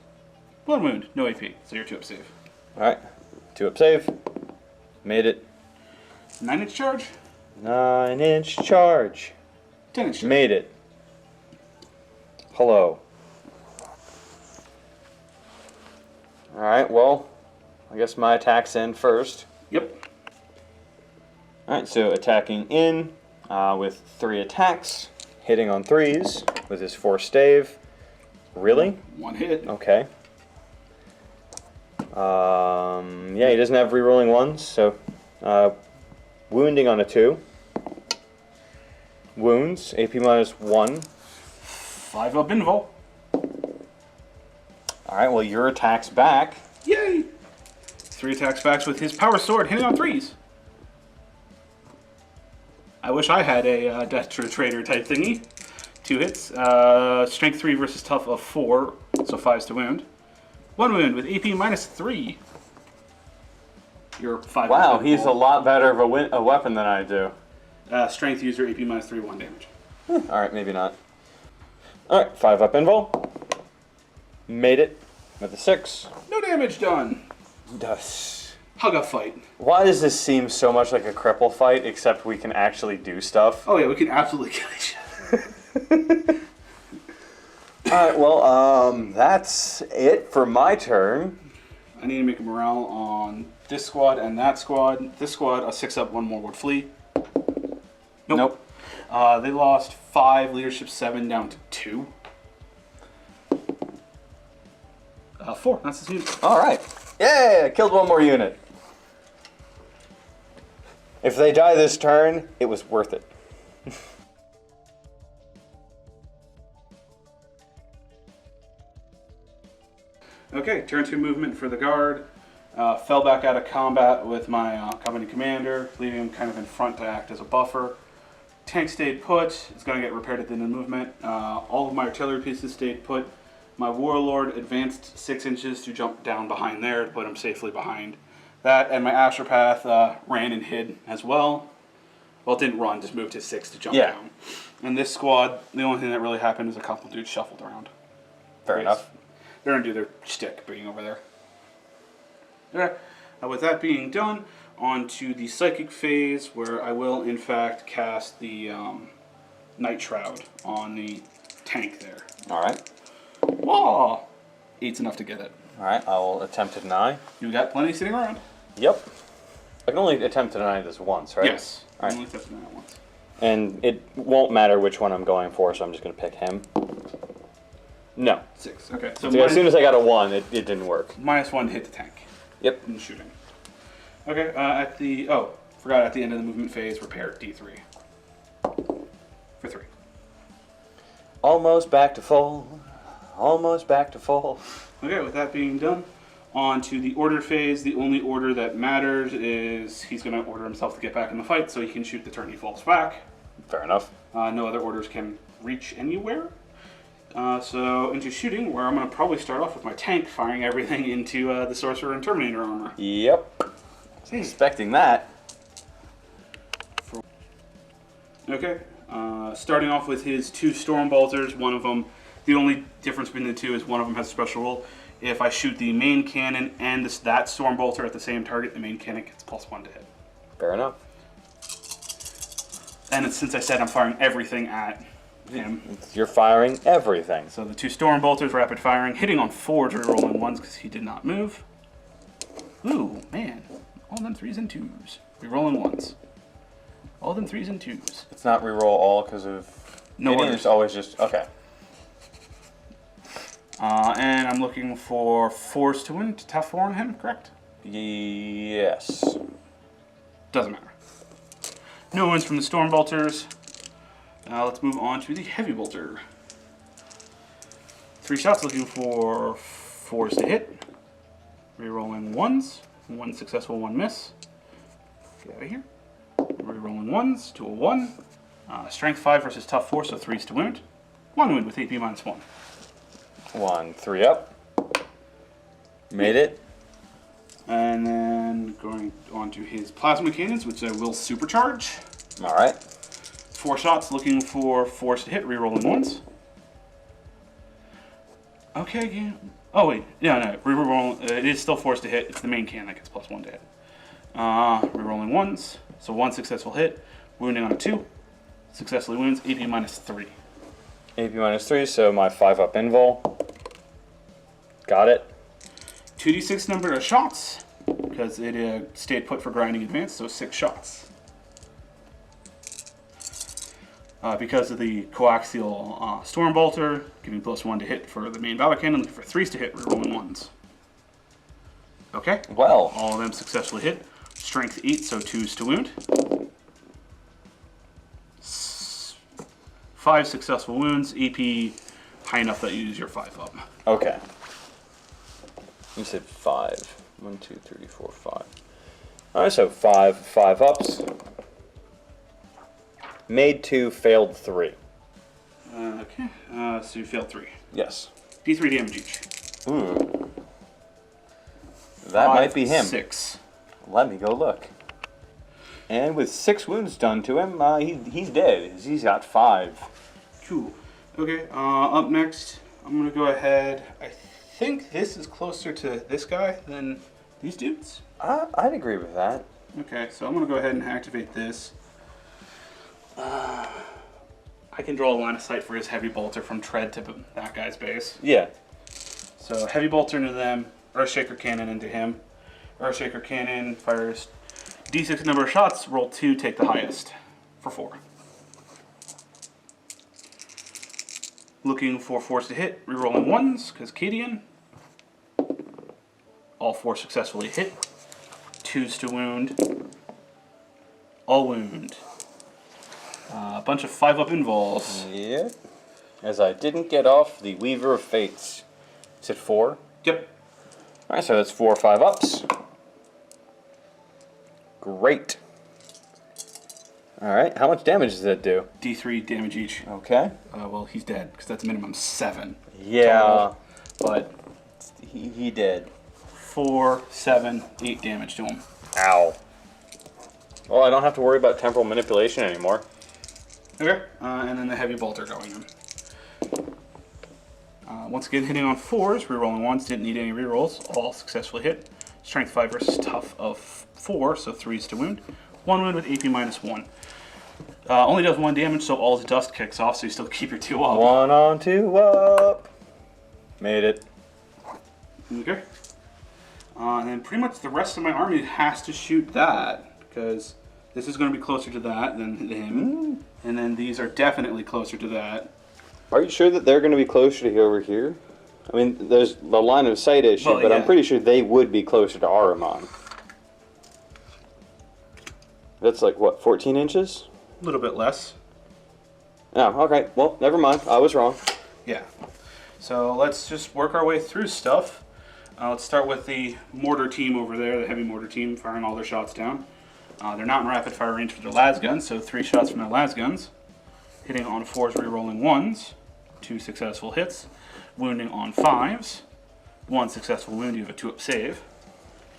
S5: 1 wound. No AP. So you're 2 up save.
S4: Alright. 2 up save. Made it.
S5: 9-inch charge.
S4: 9-inch charge.
S5: 10-inch charge.
S4: Made it. Hello. Alright, well, I guess my attack's in first.
S5: Yep.
S4: Alright, so attacking in with 3 attacks. Hitting on 3s with his 4 stave. Really?
S5: 1 hit.
S4: Okay. Yeah, he doesn't have rerolling 1s, so wounding on a 2. Wounds, AP -1.
S5: 5 up invul.
S4: Alright, well, your attack's back.
S5: Yay! 3 attacks back with his power sword, hitting on 3s. I wish I had a Death to the Traitor type thingy. 2 hits. Strength 3 versus Tough of 4, so 5s to wound. 1 wound with AP -3. You're 5.
S4: Wow, he's a lot better of a weapon than I do.
S5: Strength user, AP -3, 1 damage.
S4: Alright, maybe not. Alright, 5 up invul. Made it with a 6.
S5: No damage done.
S4: Does.
S5: Hug a fight.
S4: Why does this seem so much like a cripple fight, except we can actually do stuff?
S5: Oh yeah, we can absolutely kill each other.
S4: Alright, well, that's it for my turn.
S5: I need to make a morale on this squad and that squad. This squad, a 6 up, 1 more would flee. Nope. They lost 5, leadership 7 down to 2. 4, that's the unit.
S4: Alright. Yay, I killed 1 more unit. If they die this turn, it was worth it.
S5: Okay, turn 2 movement for the guard. Fell back out of combat with my company commander, leaving him kind of in front to act as a buffer. Tank stayed put. It's going to get repaired at the end of the movement. All of my artillery pieces stayed put. My warlord advanced 6 inches to jump down behind there to put him safely behind that, and my astropath ran and hid as well. Well, it didn't run, just moved his 6 to jump down. And this squad, the only thing that really happened is a couple dudes shuffled around.
S4: Fair enough.
S5: They're going to do their shtick being over there. Okay, with that being done, on to the psychic phase, where I will in fact cast the Night Shroud on the tank there.
S4: Alright.
S5: Whoa! 8's enough to get it.
S4: Alright, I will attempt to deny.
S5: You got plenty sitting around.
S4: Yep. I can only attempt to deny this once, right?
S5: Yes.
S4: Alright.
S5: Only attempt to deny it once.
S4: And it won't matter which one I'm going for, so I'm just going to pick him. No.
S5: 6. Okay. So
S4: As soon as I got a 1, it didn't work.
S5: -1 to hit the tank.
S4: Yep.
S5: In shooting. Okay. At the end of the movement phase, repair D3 for 3.
S4: Almost back to full. Almost back to full.
S5: Okay. With that being done, on to the order phase. The only order that matters is he's going to order himself to get back in the fight, so he can shoot the turn he falls back.
S4: Fair enough.
S5: No other orders can reach anywhere. So into shooting, where I'm going to probably start off with my tank, firing everything into the Sorcerer and Terminator armor.
S4: Yep. Expecting that.
S5: Okay. Starting off with his 2 Storm Bolters, one of them, The only difference between the two is one of them has a special rule. If I shoot the main cannon and that storm bolter at the same target, the main cannon gets +1 to hit.
S4: Fair enough.
S5: And since I said I'm firing everything at him,
S4: You're firing everything.
S5: so the 2 storm bolters rapid firing, hitting on 4s, rerolling 1s because he did not move. Ooh, man, all them 3s and 2s, rerolling 1s. All them 3s and 2s.
S4: It's not reroll all because of...
S5: No
S4: Cadian,
S5: orders.
S4: it's always just... Okay.
S5: And I'm looking for 4s to win to tough 4 on him, correct?
S4: Yes.
S5: Doesn't matter. No wins from the storm bolters. Let's move on to the heavy bolter. 3 shots looking for 4s to hit. Rerolling 1s. 1 successful, 1 miss. Get out of here. Rerolling 1s to a 1. Strength 5 versus tough 4, so 3s to wound. 1 wound with AP -1.
S4: 1, 3 up. Made it.
S5: And then going on to his plasma cannons, which I will supercharge.
S4: All right.
S5: 4 shots looking for 4s to hit, rerolling 1s. Okay, yeah. Oh wait, no, reroll. It is still 4s to hit. It's the main cannon that gets +1 to hit. Rerolling 1s, so 1 successful hit, wounding on a 2, successfully wounds, AP -3.
S4: AP -3, so my 5 up invul. Got it.
S5: 2d6 number of shots, because it stayed put for grinding advance, so 6 shots. Because of the coaxial storm bolter, giving +1 to hit for the main battle cannon, looking for 3s to hit, rerolling 1s. Okay,
S4: Well,
S5: all of them successfully hit. Strength 8, so 2s to wound. 5 successful wounds, AP high enough that you use your 5 up.
S4: okay. You said 5. 1, 2, 3, 4, 5. All right, so 5 ups. Made 2, failed 3.
S5: Okay, so you failed 3.
S4: Yes.
S5: D3 damage each.
S4: Ooh. That
S5: 5,
S4: might be him.
S5: 6.
S4: Let me go look. And with 6 wounds done to him, he's dead. He's got 5.
S5: Cool. Okay, up next, I'm going to go ahead. I think this is closer to this guy than these dudes.
S4: I'd agree with that.
S5: Okay, so I'm going to go ahead and activate this. I can draw a line of sight for his heavy bolter from tread to that guy's base.
S4: Yeah.
S5: So heavy bolter into them, Earthshaker cannon into him. Earthshaker cannon fires D6 number of shots, roll 2, take the highest for 4. Looking for 4s to hit, rerolling 1s, because Cadian. All 4 successfully hit. 2s to wound. All wound. A bunch of 5 up invols.
S4: Yeah. As I didn't get off the Weaver of Fates. Is it 4?
S5: Yep.
S4: Alright, so that's 4 or 5 ups. Great. Alright, how much damage does that do?
S5: D3 damage each.
S4: Okay.
S5: Well, he's dead, because that's minimum 7.
S4: Yeah.
S5: Total. But
S4: He did.
S5: 4, 7, 8 damage to him.
S4: Ow. Well, I don't have to worry about temporal manipulation anymore.
S5: Okay. And then the heavy bolter going in. Once again, hitting on 4s, rerolling 1s, didn't need any rerolls. All successfully hit. Strength 5 versus tough of 4, so 3s to wound. 1 wound with AP -1. Only does 1 damage, so all his dust kicks off, so you still keep your 2 up.
S4: 1 on 2 up. Made it.
S5: Okay. And then pretty much the rest of my army has to shoot that, because this is going to be closer to that than him. And then these are definitely closer to that.
S4: Are you sure that they're going to be closer to over here? I mean, there's the line of sight issue,
S5: Well,
S4: but
S5: yeah.
S4: I'm pretty sure they would be closer to Ahriman. That's like, what, 14 inches?
S5: A little bit less.
S4: Oh, okay. Well, never mind. I was wrong.
S5: Yeah. So let's just work our way through stuff. Let's start with the mortar team over there, the heavy mortar team, firing all their shots down. They're not in rapid fire range for their las guns, so 3 shots from their las guns. Hitting on 4s, rerolling 1s. 2 successful hits. Wounding on 5s. 1 successful wound, you have a 2-up save.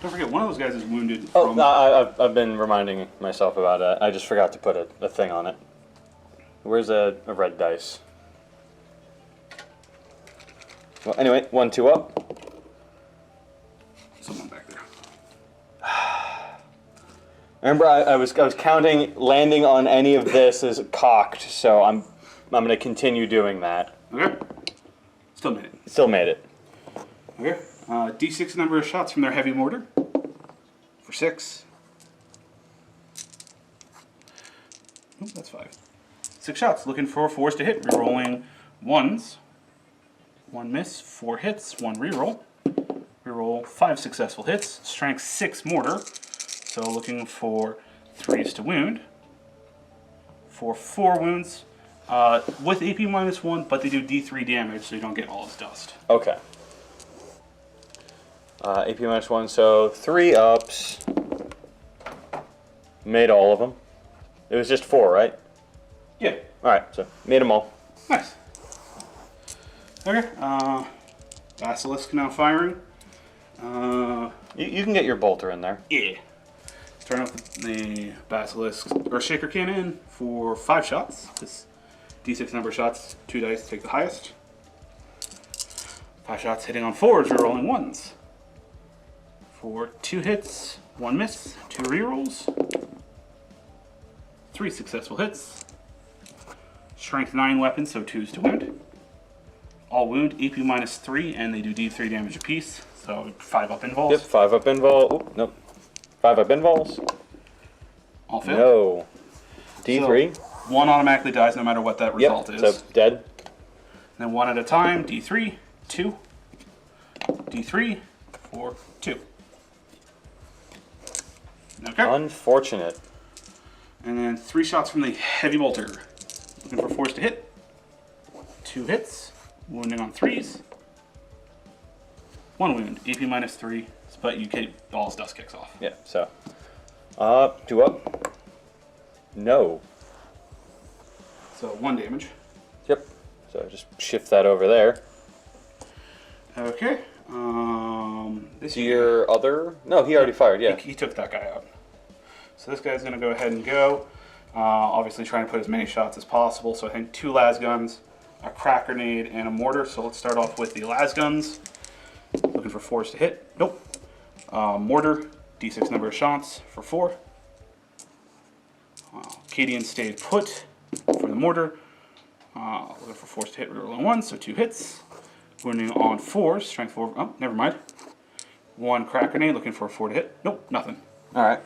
S5: Don't forget, one of those guys is wounded
S4: Oh,
S5: from...
S4: I've been reminding myself about it. I just forgot to put a thing on it. Where's a red dice? Well, anyway, 1-2 up.
S5: Someone back there.
S4: Remember, I was counting landing on any of this as cocked, so I'm going to continue doing that.
S5: Okay. Still made it.
S4: Still made it.
S5: Okay. D6 number of shots from their heavy mortar. For 6. Oh, that's 5. 6 shots. Looking for 4s to hit. Rerolling 1s. 1 miss. 4 hits. 1 reroll. Reroll 5 successful hits. Strength 6 mortar. So looking for 3s to wound. For 4 wounds. With AP -1, but they do D3 damage, so you don't get all his dust.
S4: Okay. AP -1, so 3 ups. Made all of them. It was just 4, right?
S5: Yeah.
S4: Alright, so made them all.
S5: Nice. Okay. Basilisk now firing.
S4: You can get your bolter in there.
S5: Yeah. Turn off the Basilisk Earthshaker Cannon for 5 shots. This D6 number of shots, 2 dice, take the highest. 5 shots hitting on 4s, rerolling 1s. For 2 hits, 1 miss, 2 rerolls. 3 successful hits. Strength 9 weapons, so 2s to wound. All wound, AP -3, and they do D3 damage apiece. So 5 up invols.
S4: Yep, 5 up invol. Oop, nope. 5 up invols.
S5: All failed.
S4: No. D3.
S5: So 1 automatically dies no matter what that result
S4: Yep,
S5: is.
S4: so dead.
S5: And then 1 at a time, D3, 2, D3, 4, 2. Okay.
S4: Unfortunate.
S5: And then 3 shots from the heavy bolter. Looking for 4s to hit. 2 hits. Wounding on 3s. 1 wound. AP -3. But you get all his dust kicks off.
S4: Yeah, so. 2 up. No.
S5: So 1 damage.
S4: Yep. So just shift that over there.
S5: Okay. This
S4: To your other... No, he already fired, yeah.
S5: He took that guy out. So this guy's going to go ahead and go. Obviously trying to put as many shots as possible. So I think 2 las guns, a crack grenade, and a mortar. So let's start off with the las guns. Looking for 4s to hit. Nope. Mortar, D6 number of shots for 4. Cadian stayed put for the mortar. Looking for 4s to hit, rerolling 1, so 2 hits. Wounding on 4s, strength 4. Oh, never mind. 1 crack grenade, looking for a 4 to hit. Nope, nothing.
S4: Alright.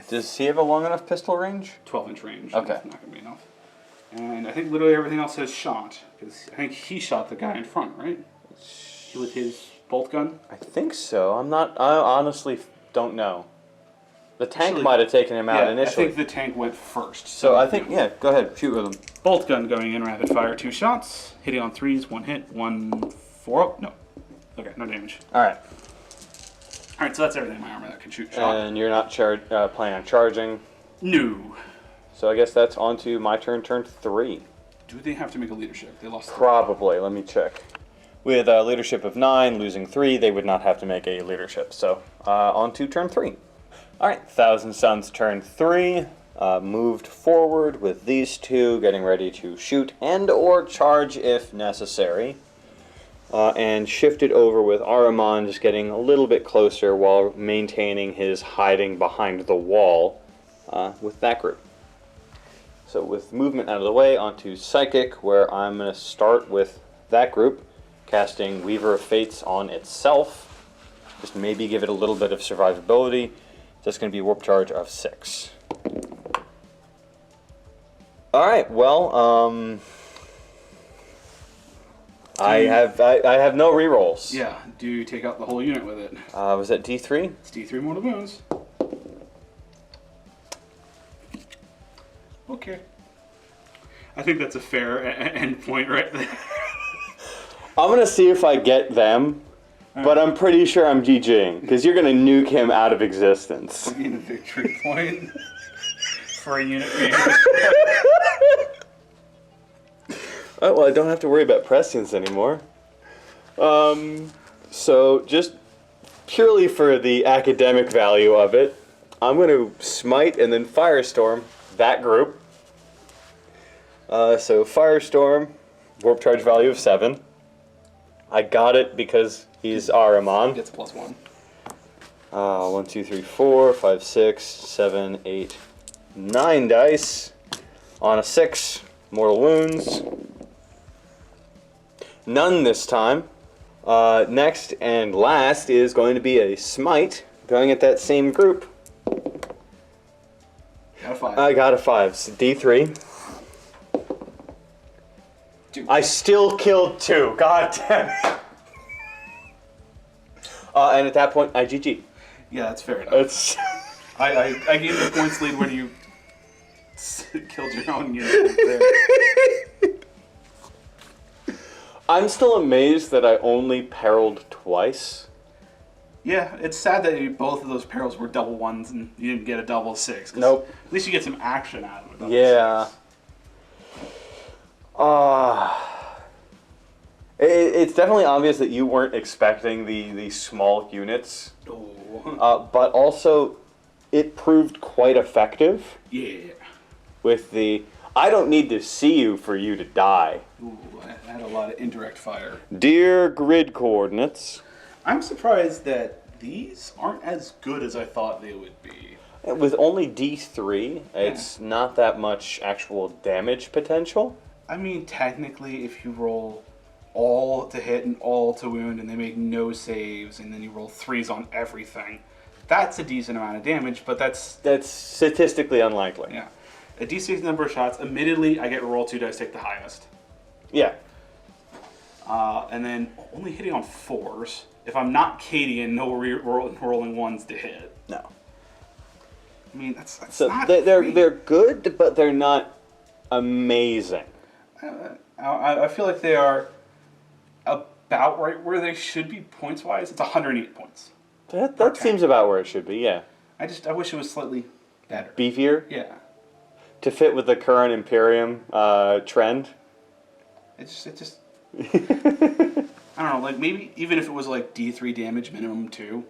S4: Does he have a long enough pistol range?
S5: 12-inch range.
S4: Okay.
S5: That's not going to be enough. And I think literally everything else has shot. Because I think he shot the guy in front, right? With his bolt gun.
S4: I think so. I honestly don't know. The tank
S5: Actually,
S4: might have taken him out
S5: Yeah,
S4: initially.
S5: I think the tank went first.
S4: So I think, yeah, go ahead, shoot with him.
S5: Bolt gun going in, rapid fire, 2 shots. Hitting on 3s, 1 hit, 1 4 up. No. Okay, no damage.
S4: Alright.
S5: Alright, so that's everything in my armor that can shoot shot.
S4: And you're not planning on charging.
S5: No.
S4: So I guess that's on to my turn 3.
S5: Do they have to make a leadership? They lost 3.
S4: Probably, let me check. With a leadership of 9, losing 3, they would not have to make a leadership. So, on to turn 3. Alright, Thousand Suns turn 3. Moved forward with these 2, getting ready to shoot and or charge if necessary. And shifted over with Ahriman, just getting a little bit closer while maintaining his hiding behind the wall with that group. So with movement out of the way, onto Psychic, where I'm going to start with that group, casting Weaver of Fates on itself. Just maybe give it a little bit of survivability. That's going to be a warp charge of 6. Alright, well, I have no rerolls.
S5: Yeah, do you take out the whole unit with it?
S4: Was that D3?
S5: It's D3 mortal wounds. Okay. I think that's a fair end point right there.
S4: I'm going to see if I get them, but I'm pretty sure I'm GGing, because you're going to nuke him out of existence.
S5: In a victory point for a unit being
S4: Oh, well, I don't have to worry about prescience anymore. So, just purely for the academic value of it, I'm going to Smite and then Firestorm that group. So, Firestorm, Warp charge value of 7. I got it because he's Ahriman.
S5: Gets +1.
S4: 1, 2, 3, 4, 5, 6, 7, 8, 9 dice. On a 6, mortal wounds. None this time. Next and last is going to be a smite, going at that same group.
S5: Got a 5.
S4: I got a 5. So D3.
S5: 2.
S4: I still killed 2. God damn it. And at that point, I GG.
S5: Yeah, that's fair enough.
S4: It's
S5: I gave the points lead when you killed your own unit there.
S4: I'm still amazed that I only perilled twice.
S5: Yeah, it's sad that both of those perils were double 1s and you didn't get a double 6. 'Cause
S4: Nope.
S5: At least you get some action out of it. Double
S4: Yeah.
S5: 6.
S4: It's definitely obvious that you weren't expecting the small units,
S5: Oh.
S4: but also it proved quite effective
S5: Yeah.
S4: with the I don't need to see you for you to die.
S5: Ooh, I had a lot of indirect fire.
S4: Dear grid coordinates,
S5: I'm surprised that these aren't as good as I thought they would be.
S4: with only D3, it's not that much actual damage potential.
S5: I mean, technically, if you roll all to hit and all to wound, and they make no saves, and then you roll 3s on everything, that's a decent amount of damage, but that's...
S4: That's statistically unlikely.
S5: Yeah. A D6 number of shots, admittedly, I get to roll 2 dice, take the highest.
S4: Yeah.
S5: And then only hitting on 4s. If I'm not Cadian, no rolling 1s to hit.
S4: No.
S5: I mean, that's
S4: So
S5: not
S4: they're
S5: great.
S4: good, but they're not amazing.
S5: I feel like they are about right where they should be points-wise. It's 108 points.
S4: That seems about where it should be, yeah.
S5: I wish it was slightly better.
S4: Beefier?
S5: Yeah.
S4: To fit with the current Imperium trend?
S5: It just I don't know, like maybe even if it was like D3 damage minimum 2,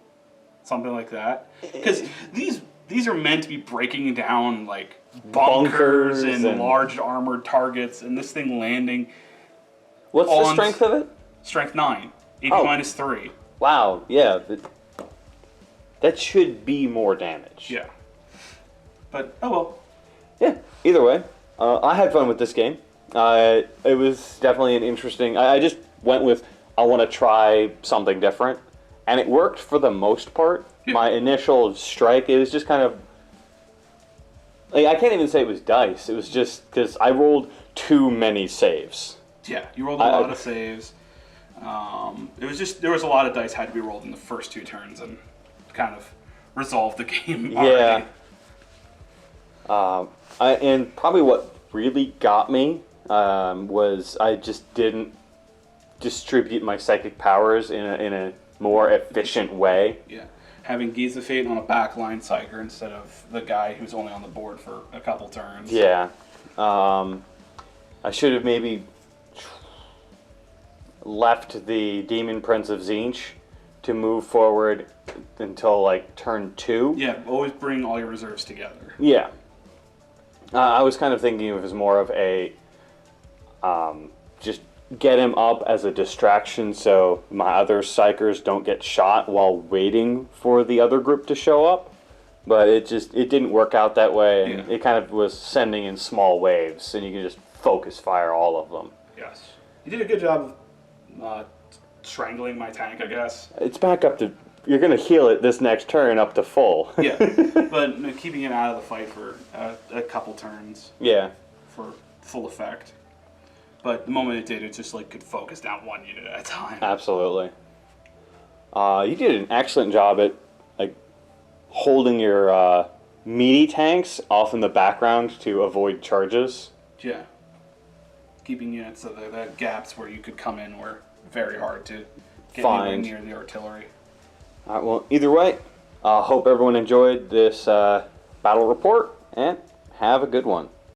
S5: something like that. Because these are meant to be breaking down like bunkers and large armored targets, and this thing landing.
S4: What's the strength of it?
S5: Strength 9, AP minus 3.
S4: Wow, yeah. That should be more damage.
S5: Yeah. But oh well.
S4: Yeah, either way. I had fun with this game. It was definitely an interesting... I just went with, I want to try something different. And it worked for the most part.
S5: Yeah.
S4: My initial strike, it was just kind of... Like, I can't even say it was dice. It was just because I rolled too many saves.
S5: Yeah, you rolled a lot of saves. It was just, there was a lot of dice had to be rolled in the first 2 turns and kind of resolved the game already.
S4: Yeah. And probably what really got me was I just didn't distribute my psychic powers in a more efficient way.
S5: Yeah, having Gaze of Fate on a backline psyker instead of the guy who's only on the board for a couple turns.
S4: Yeah. I should have maybe left the Demon Prince of Tzeentch to move forward until like turn 2.
S5: Yeah, always bring all your reserves together.
S4: Yeah. I was kind of thinking of it as more of a just get him up as a distraction so my other psychers don't get shot while waiting for the other group to show up. But it didn't work out that way, and it kind of was sending in small waves, and you can just focus fire all of them.
S5: Yes. You did a good job of strangling my tank, I guess.
S4: It's back up to... You're going to heal it this next turn up to full.
S5: Yeah, but keeping it out of the fight for a couple turns.
S4: Yeah.
S5: For full effect. But the moment it did, it just like could focus down one unit at a time.
S4: Absolutely. You did an excellent job at like holding your meaty tanks off in the background to avoid charges.
S5: Yeah. Keeping units so the gaps where you could come in were very hard to get anywhere near the artillery.
S4: All right, well, either way, hope everyone enjoyed this battle report, and have a good one.